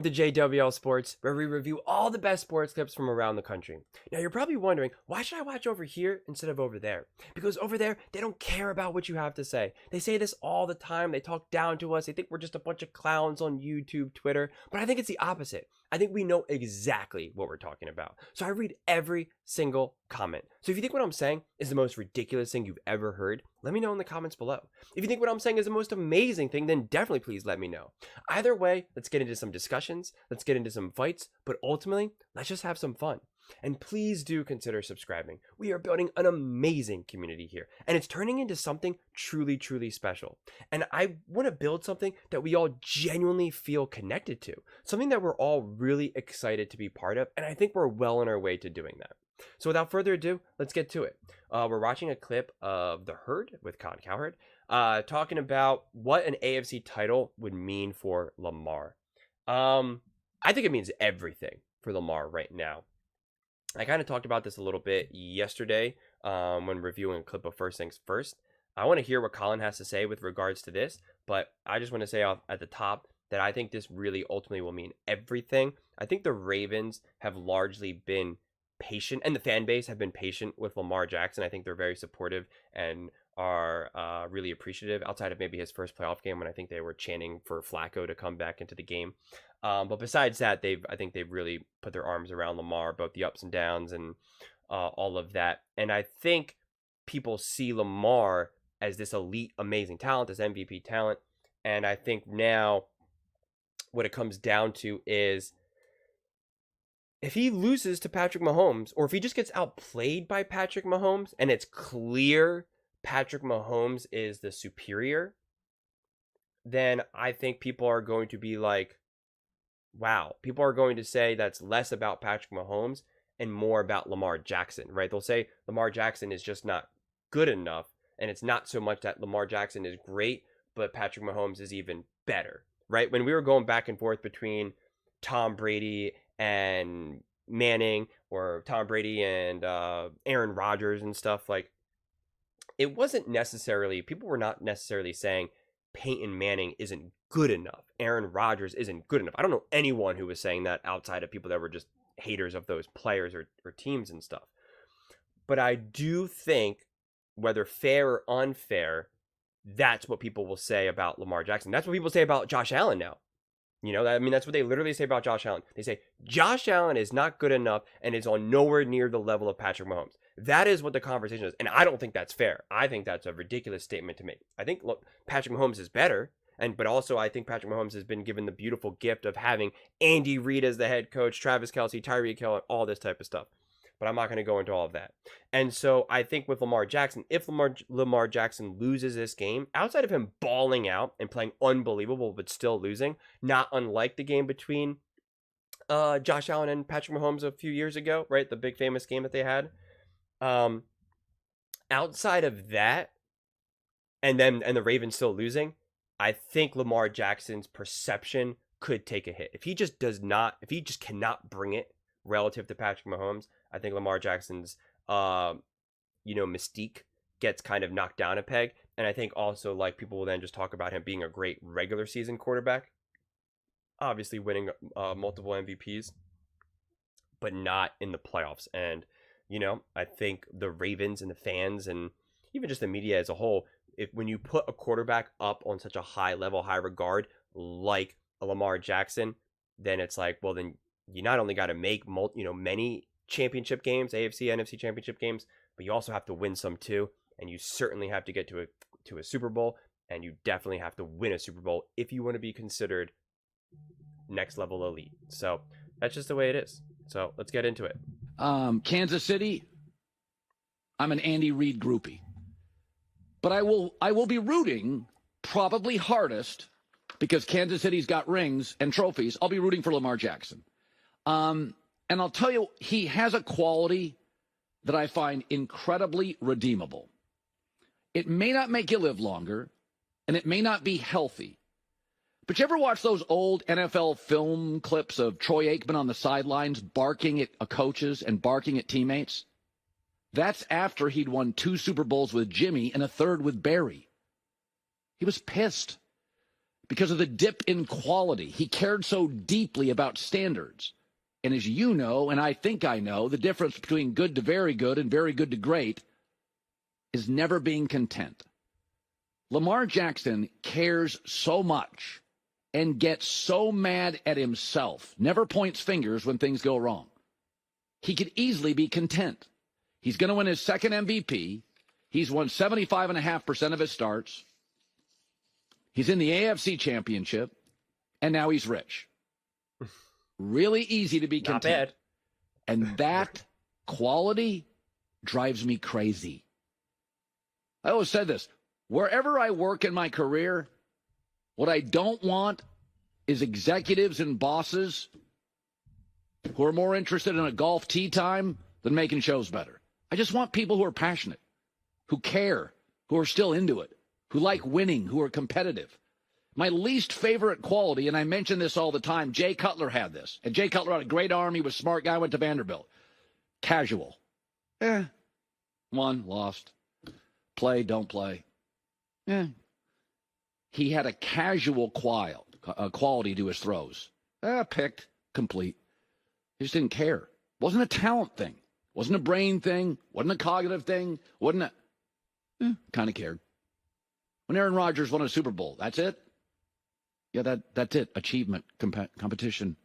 The JWL Sports, where we review all the best sports clips from around the country. Now, you're probably wondering, why should I watch over here instead of over there? Because over there, they don't care about what you have to say. They say this all the time. They talk down to us. They think we're just a bunch of clowns on YouTube, Twitter. But I think it's the opposite. I think we know exactly what we're talking about. So I read every single comment. So if you think what I'm saying is the most ridiculous thing you've ever heard, let me know in the comments below. If you think what I'm saying is the most amazing thing, then definitely please let me know. Either way, let's get into some discussions, let's get into some fights, but ultimately, let's just have some fun. And please do consider subscribing. We are building an amazing community here, and it's turning into something truly, truly special. And I want to build something that we all genuinely feel connected to, something that we're all really excited to be part of, and I think we're well on our way to doing that. So without further ado, let's get to it. We're watching a clip of The Herd with Colin Cowherd, talking about what an AFC title would mean for Lamar. I think it means everything for Lamar right now. I kind of talked about this a little bit yesterday when reviewing a clip of First Things First. I want to hear what Colin has to say with regards to this, but I just want to say off at the top that I think this really ultimately will mean everything. I think the Ravens have largely been patient, and the fan base have been patient with Lamar Jackson. I think they're very supportive and are really appreciative outside of maybe his first playoff game when I think they were chanting for Flacco to come back into the game. But besides that, I think they've really put their arms around Lamar, both the ups and downs and all of that. And I think people see Lamar as this elite, amazing talent, this MVP talent. And I think now what it comes down to is if he loses to Patrick Mahomes, or if he just gets outplayed by Patrick Mahomes, and it's clear Patrick Mahomes is the superior, then I think people are going to be like, wow. People are going to say that's less about Patrick Mahomes and more about Lamar Jackson, right? They'll say Lamar Jackson is just not good enough, and it's not so much that Lamar Jackson is great, but Patrick Mahomes is even better, right? When we were going back and forth between Tom Brady and Manning, or Tom Brady and Aaron Rodgers and stuff, like, it wasn't necessarily, people were not necessarily saying Peyton Manning isn't good enough, Aaron Rodgers isn't good enough. I don't know anyone who was saying that outside of people that were just haters of those players or teams and stuff. But I do think, whether fair or unfair, that's what people will say about Lamar Jackson. That's what people say about Josh Allen now. You know, I mean, that's what they literally say about Josh Allen. They say Josh Allen is not good enough and is on nowhere near the level of Patrick Mahomes. That is what the conversation is. And I don't think that's fair. I think that's a ridiculous statement to make. I think, look, Patrick Mahomes is better. But also I think Patrick Mahomes has been given the beautiful gift of having Andy Reid as the head coach, Travis Kelce, Tyreek Hill, all this type of stuff. But I'm not going to go into all of that. And so I think with Lamar Jackson, if Lamar Jackson loses this game, outside of him balling out and playing unbelievable but still losing, not unlike the game between Josh Allen and Patrick Mahomes a few years ago, right? The big famous game that they had. Outside of that, and the Ravens still losing, I think Lamar Jackson's perception could take a hit. If he just cannot bring it relative to Patrick Mahomes, I think Lamar Jackson's, mystique gets kind of knocked down a peg. And I think also, like, people will then just talk about him being a great regular season quarterback, obviously winning multiple MVPs, but not in the playoffs. And, I think the Ravens and the fans and even just the media as a whole, when you put a quarterback up on such a high level, high regard, like a Lamar Jackson, then it's like, well, then you not only got to make many championship games, AFC, NFC championship games, but you also have to win some too. And you certainly have to get to a Super Bowl, and you definitely have to win a Super Bowl if you want to be considered next level elite. So that's just the way it is. So let's get into it. Kansas City, I'm an Andy Reid groupie. But I will be rooting probably hardest, because Kansas City's got rings and trophies. I'll be rooting for Lamar Jackson. And I'll tell you, he has a quality that I find incredibly redeemable. It may not make you live longer, and it may not be healthy. But you ever watch those old NFL film clips of Troy Aikman on the sidelines barking at coaches and barking at teammates? That's after he'd won 2 Super Bowls with Jimmy and a third with Barry. He was pissed because of the dip in quality. He cared so deeply about standards. And as you know, and I think I know, the difference between good to very good and very good to great is never being content. Lamar Jackson cares so much and gets so mad at himself, never points fingers when things go wrong. He could easily be content. He's going to win his second MVP. He's won 75.5% of his starts. He's in the AFC Championship, and now he's rich. Really easy to be content. Not bad. And that quality drives me crazy. I always said this. Wherever I work in my career, what I don't want is executives and bosses who are more interested in a golf tee time than making shows better. I just want people who are passionate, who care, who are still into it, who like winning, who are competitive. My least favorite quality, and I mention this all the time, Jay Cutler had this. And Jay Cutler had a great arm. He was a smart guy, went to Vanderbilt. Casual. Won, lost. Play, don't play. He had a casual quality to his throws. Picked, complete. He just didn't care. Wasn't a talent thing. Wasn't a brain thing. Wasn't a cognitive thing. Wasn't a... kind of cared. When Aaron Rodgers won a Super Bowl, that's it? Yeah, that's it. Achievement, competition.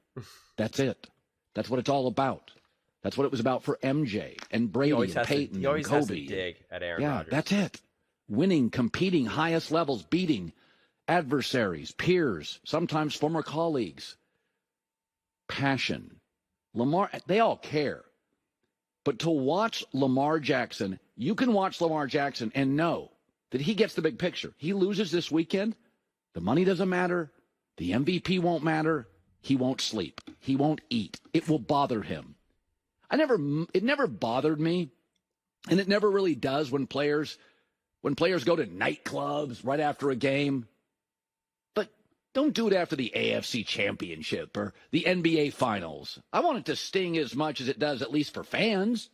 That's it. That's what it's all about. That's what it was about for MJ and Brady and Peyton he always and Kobe. has to dig at Aaron Rodgers. Yeah, that's it. Winning, competing, highest levels, beating adversaries, peers, sometimes former colleagues. Passion. Lamar, they all care. But to watch Lamar Jackson, you can watch Lamar Jackson and know that he gets the big picture. He loses this weekend. The money doesn't matter. The MVP won't matter. He won't sleep. He won't eat. It will bother him. It never bothered me, and it never really does when players go to nightclubs right after a game. But don't do it after the AFC Championship or the NBA Finals. I want it to sting as much as it does, at least for fans,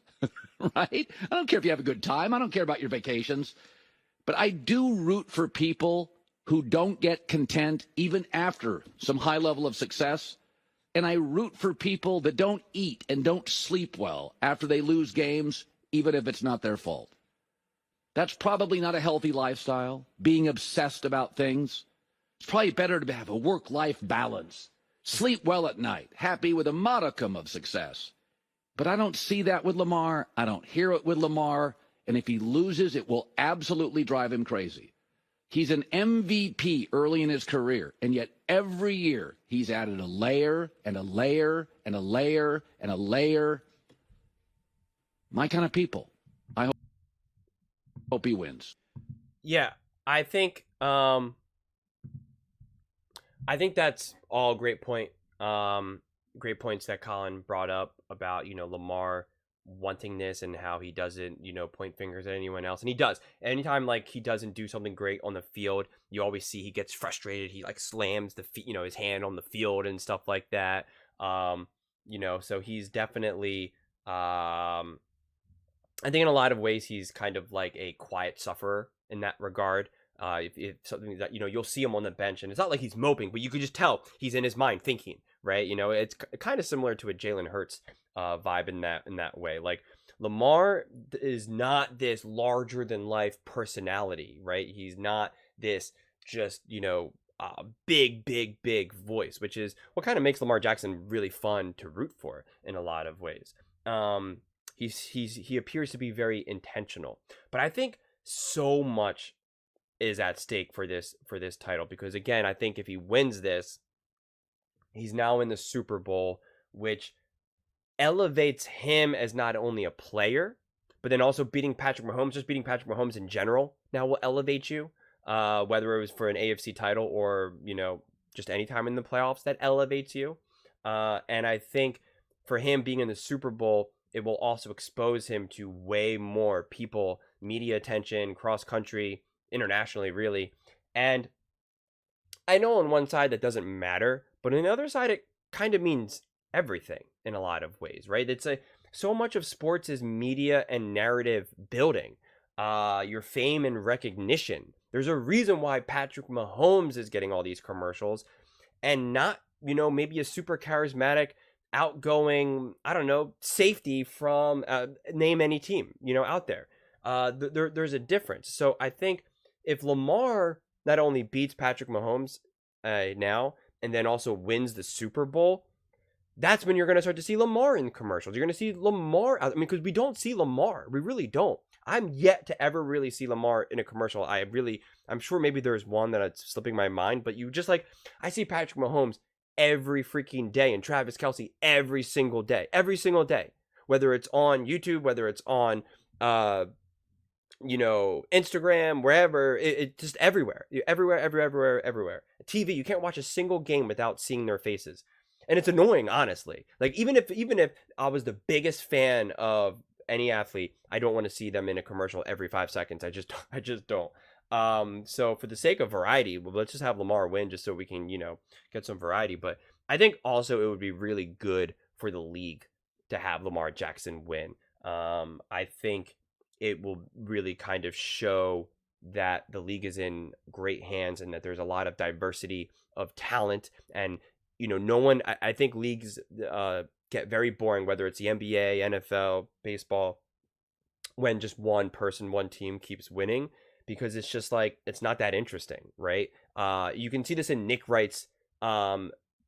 right? I don't care if you have a good time. I don't care about your vacations. But I do root for people who don't get content even after some high level of success. And I root for people that don't eat and don't sleep well after they lose games, even if it's not their fault. That's probably not a healthy lifestyle, being obsessed about things. It's probably better to have a work-life balance, sleep well at night, happy with a modicum of success. But I don't see that with Lamar. I don't hear it with Lamar. And if he loses, it will absolutely drive him crazy. He's an MVP early in his career, and yet every year he's added a layer and a layer and a layer and a layer. My kind of people. I hope he wins. Yeah, I think that's all great points that Colin brought up about, Lamar wanting this and how he doesn't, point fingers at anyone else. And he does. Anytime he doesn't do something great on the field, you always see he gets frustrated. He slams the feet, his hand on the field and stuff like that. So he's definitely I think in a lot of ways he's kind of like a quiet sufferer in that regard. If something that, you'll see him on the bench and it's not like he's moping, but you could just tell he's in his mind thinking, right? It's kind of similar to a Jalen Hurts vibe in that way. Like Lamar is not this larger than life personality, right? He's not this just, big voice, which is what kind of makes Lamar Jackson really fun to root for in a lot of ways. He appears to be very intentional, but I think so much is at stake for this title, because again, I think if he wins this, he's now in the Super Bowl, which elevates him as not only a player, but then also beating Patrick Mahomes. Just beating Patrick Mahomes in general now will elevate you, whether it was for an AFC title or just any time in the playoffs, that elevates you. And I think for him being in the Super Bowl, it will also expose him to way more people, media attention, cross country, internationally, really. And I know on one side that doesn't matter, but on the other side, it kind of means everything in a lot of ways, right? So much of sports is media and narrative building. Your fame and recognition There's a reason why Patrick Mahomes is getting all these commercials and not, maybe a super charismatic, outgoing, I don't know, safety from name any team, out there. There's a difference. So I think if Lamar not only beats Patrick Mahomes now and then also wins the Super Bowl, that's when you're going to start to see Lamar in commercials. You're going to see Lamar. I mean, because we don't see Lamar. We really don't. I'm yet to ever really see Lamar in a commercial. I'm sure maybe there's one that's slipping my mind, but I see Patrick Mahomes every freaking day and Travis Kelce every single day, whether it's on YouTube, whether it's on, Instagram, wherever, it just everywhere, everywhere. TV, you can't watch a single game without seeing their faces. And it's annoying, honestly. Like, even if I was the biggest fan of any athlete, I don't want to see them in a commercial every 5 seconds. I just don't. So for the sake of variety, well, let's just have Lamar win just so we can, get some variety. But I think also it would be really good for the league to have Lamar Jackson win. I think it will really kind of show that the league is in great hands and that there's a lot of diversity of talent. And no one, I think leagues get very boring, whether it's the NBA, NFL, baseball, when just one person, one team keeps winning, because it's just like, it's not that interesting, right? You can see this in Nick Wright's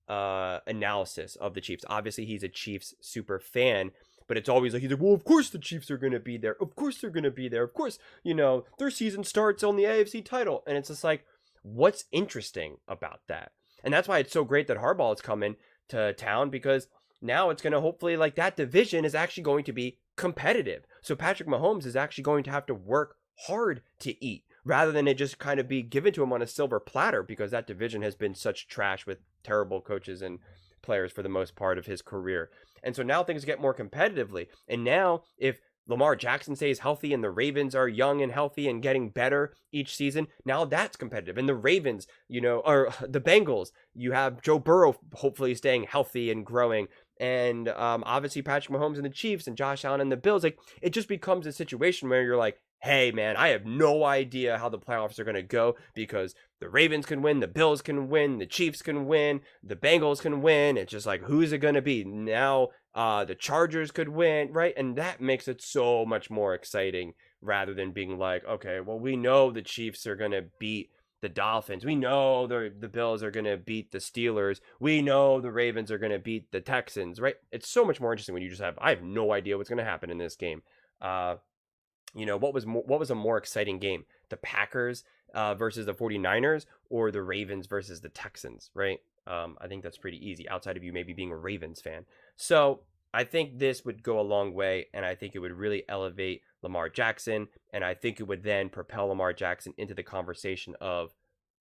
analysis of the Chiefs. Obviously, he's a Chiefs super fan, but it's always like, he's like, well, of course the Chiefs are going to be there. Of course they're going to be there. Of course, their season starts on the AFC title. And it's just like, what's interesting about that? And that's why it's so great that Harbaugh is coming to town, because now it's going to hopefully, like, that division is actually going to be competitive. So Patrick Mahomes is actually going to have to work hard to eat rather than it just kind of be given to him on a silver platter, because that division has been such trash with terrible coaches and players for the most part of his career. And so now things get more competitively. And now if Lamar Jackson stays healthy and the Ravens are young and healthy and getting better each season, now that's competitive. And the Ravens, or the Bengals, you have Joe Burrow hopefully staying healthy and growing. And obviously Patrick Mahomes and the Chiefs and Josh Allen and the Bills. Like, it just becomes a situation where you're like, hey, man, I have no idea how the playoffs are going to go, because the Ravens can win, the Bills can win, the Chiefs can win, the Bengals can win. It's just like, who's it going to be? Now the Chargers could win, right? And that makes it so much more exciting, rather than being like, okay, well, we know the Chiefs are going to beat the Dolphins. We know the Bills are going to beat the Steelers. We know the Ravens are going to beat the Texans, right? It's so much more interesting when you just I have no idea what's going to happen in this game. What was a more exciting game? The Packers versus the 49ers, or the Ravens versus the Texans, right? I think that's pretty easy, outside of you maybe being a Ravens fan. So I think this would go a long way, and I think it would really elevate Lamar Jackson, and I think it would then propel Lamar Jackson into the conversation of,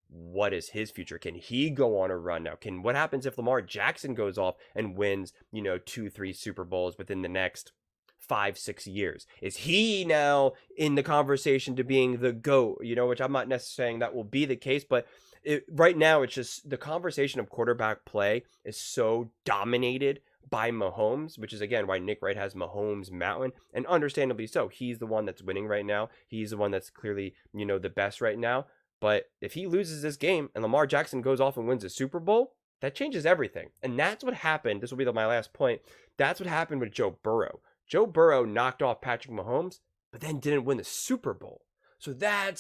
what is his future? Can he go on a run now? What happens if Lamar Jackson goes off and wins, 2-3 Super Bowls within the next 5-6 years? Is he now in the conversation to being the GOAT? Which I'm not necessarily saying that will be the case, but right now it's just the conversation of quarterback play is so dominated by Mahomes, which is again why Nick Wright has Mahomes Mountain, and understandably so. He's the one that's winning right now. He's the one that's clearly, the best right now. But if he loses this game and Lamar Jackson goes off and wins a Super Bowl, that changes everything. And that's what happened. This will be my last point. That's what happened with Joe Burrow. Joe Burrow knocked off Patrick Mahomes, but then didn't win the Super Bowl. So that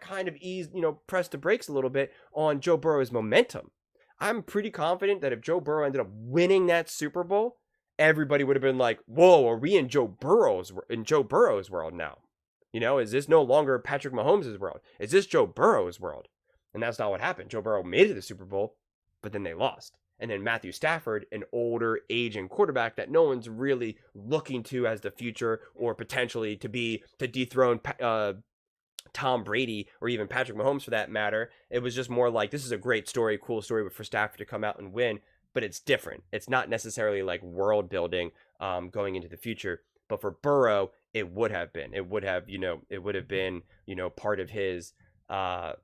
kind of eased, pressed the brakes a little bit on Joe Burrow's momentum. I'm pretty confident that if Joe Burrow ended up winning that Super Bowl, everybody would have been like, whoa, are we in Joe Burrow's world now? Is this no longer Patrick Mahomes' world? Is this Joe Burrow's world? And that's not what happened. Joe Burrow made it to the Super Bowl, but then they lost. And then Matthew Stafford, an older, aging quarterback that no one's really looking to as the future, or potentially to dethrone Tom Brady, or even Patrick Mahomes for that matter. It was just more like, this is a great story, cool story for Stafford to come out and win, but it's different. It's not necessarily like world building going into the future. But for Burrow, it would have been. It would have been, part of his, part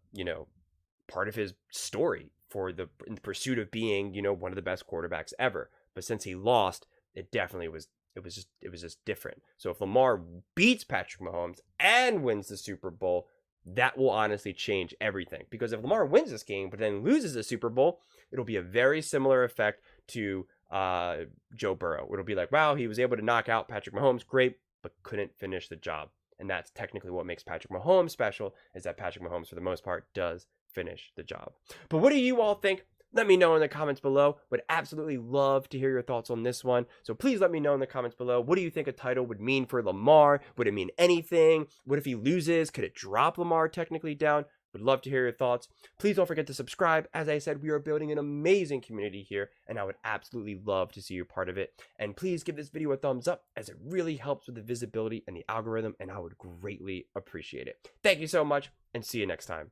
of his story in the pursuit of being, one of the best quarterbacks ever. But since he lost, it definitely was. It was just different. So if Lamar beats Patrick Mahomes and wins the Super Bowl, that will honestly change everything. Because if Lamar wins this game, but then loses the Super Bowl, it'll be a very similar effect to Joe Burrow. It'll be like, wow, he was able to knock out Patrick Mahomes, great, but couldn't finish the job. And that's technically what makes Patrick Mahomes special, is that Patrick Mahomes, for the most part, does finish the job. But what do you all think? Let me know in the comments below. Would absolutely love to hear your thoughts on this one. So please let me know in the comments below. What do you think a title would mean for Lamar? Would it mean anything? What if he loses? Could it drop Lamar technically down? Would love to hear your thoughts. Please don't forget to subscribe. As I said, we are building an amazing community here, and I would absolutely love to see you part of it. And please give this video a thumbs up, as it really helps with the visibility and the algorithm, and I would greatly appreciate it. Thank you so much, and see you next time.